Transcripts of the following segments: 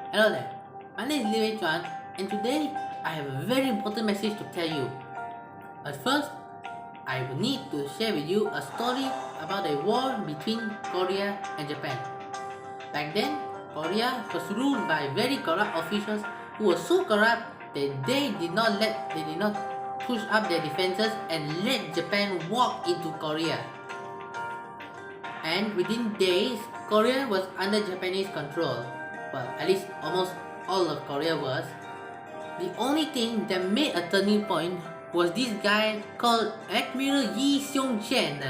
Hello there, my name is Li Wei Chuan, and today I have a very important message to tell you. But first, I will need to share with you a story about a war between Korea and Japan. Back then, Korea was ruled by very corrupt officials who were so corrupt that they did not push up their defenses and let Japan walk into Korea. And within days, Korea was under Japanese control. Well, at least almost all of Korea was. The only thing that made a turning point was this guy called Admiral Yi Seong Chen.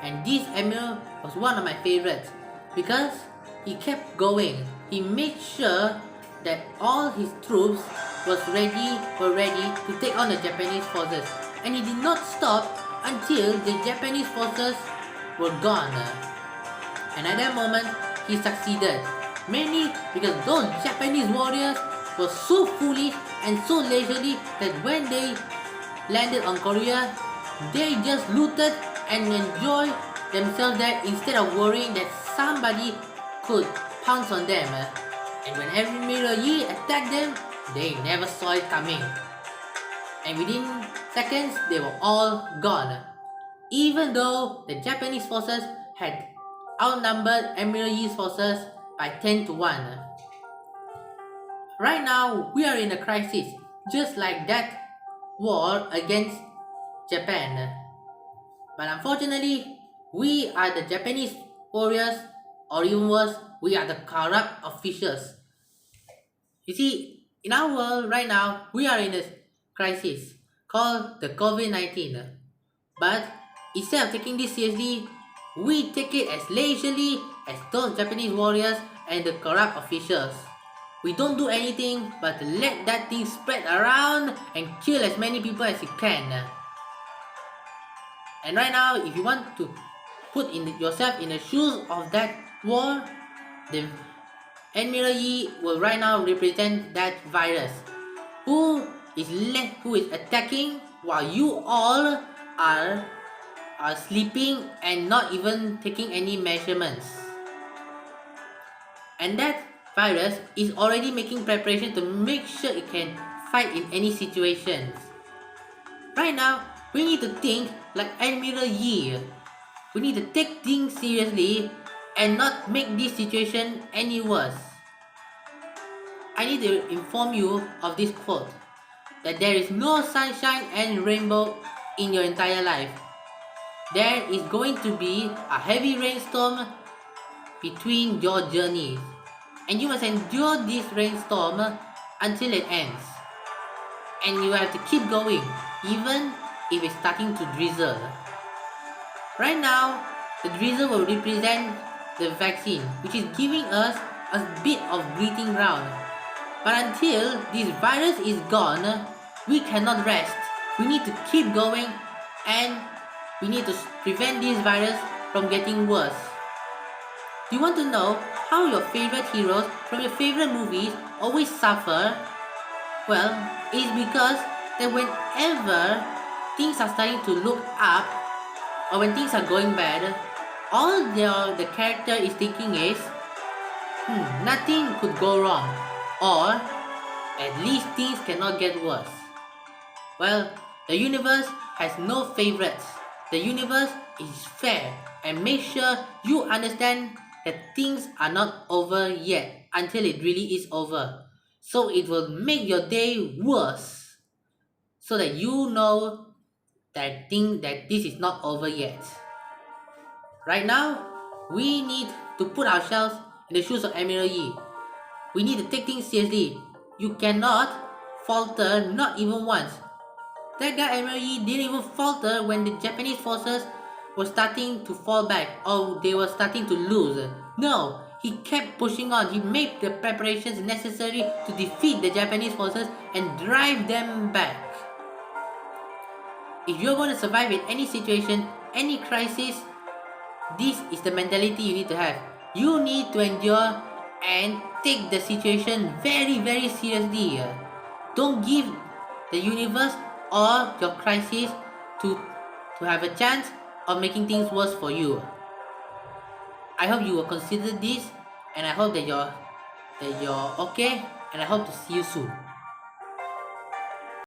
And this admiral was one of my favorites because he kept going. He made sure that all his troops were ready to take on the Japanese forces. And he did not stop until the Japanese forces were gone. And at that moment, he succeeded. Mainly because those Japanese warriors were so foolish and so leisurely that when they landed on Korea, they just looted and enjoyed themselves there instead of worrying that somebody could pounce on them. And when Admiral Yi attacked them, they never saw it coming. And within seconds, they were all gone. Even though the Japanese forces had outnumbered Admiral Yi's forces by 10 to 1. Right now, we are in a crisis, just like that war against Japan. But unfortunately, we are the Japanese warriors, or even worse, we are the corrupt officials. You see, in our world right now, we are in a crisis called the COVID-19. But instead of taking this seriously, we take it as leisurely as those Japanese warriors and the corrupt officials. We don't do anything but let that thing spread around and kill as many people as you can. And right now, if you want to put yourself in the shoes of that war, the Admiral Yi will right now represent that virus who is attacking while you all are sleeping and not even taking any measurements. And that virus is already making preparation to make sure it can fight in any situations. Right now, we need to think like Admiral Yi. We need to take things seriously and not make this situation any worse. I need to inform you of this quote, that there is no sunshine and rainbow in your entire life. There is going to be a heavy rainstorm between your journeys, and you must endure this rainstorm until it ends. And you have to keep going, even if it's starting to drizzle. Right now, the drizzle will represent the vaccine, which is giving us a bit of breathing ground. But until this virus is gone, we cannot rest. We need to keep going, and we need to prevent this virus from getting worse. Do you want to know how your favorite heroes from your favorite movies always suffer? Well, it's because that whenever things are starting to look up, or when things are going bad, all the character is thinking is, nothing could go wrong, or at least things cannot get worse. Well, the universe has no favorites. The universe is fair and make sure you understand that things are not over yet until it really is over. So it will make your day worse, so that you know that this is not over yet. Right now, we need to put ourselves in the shoes of Admiral Yi. We need to take things seriously. You cannot falter, not even once. That guy Admiral Yi didn't even falter when the Japanese forces were starting to fall back, or they were starting to lose. No, he kept pushing on. He made the preparations necessary to defeat the Japanese forces and drive them back. If you're going to survive in any situation, any crisis, this is the mentality you need to have. You need to endure and take the situation very, very seriously. Don't give the universe or your crisis to have a chance of making things worse for you. I hope you will consider this, and I hope that your that you're okay, and I hope to see you soon.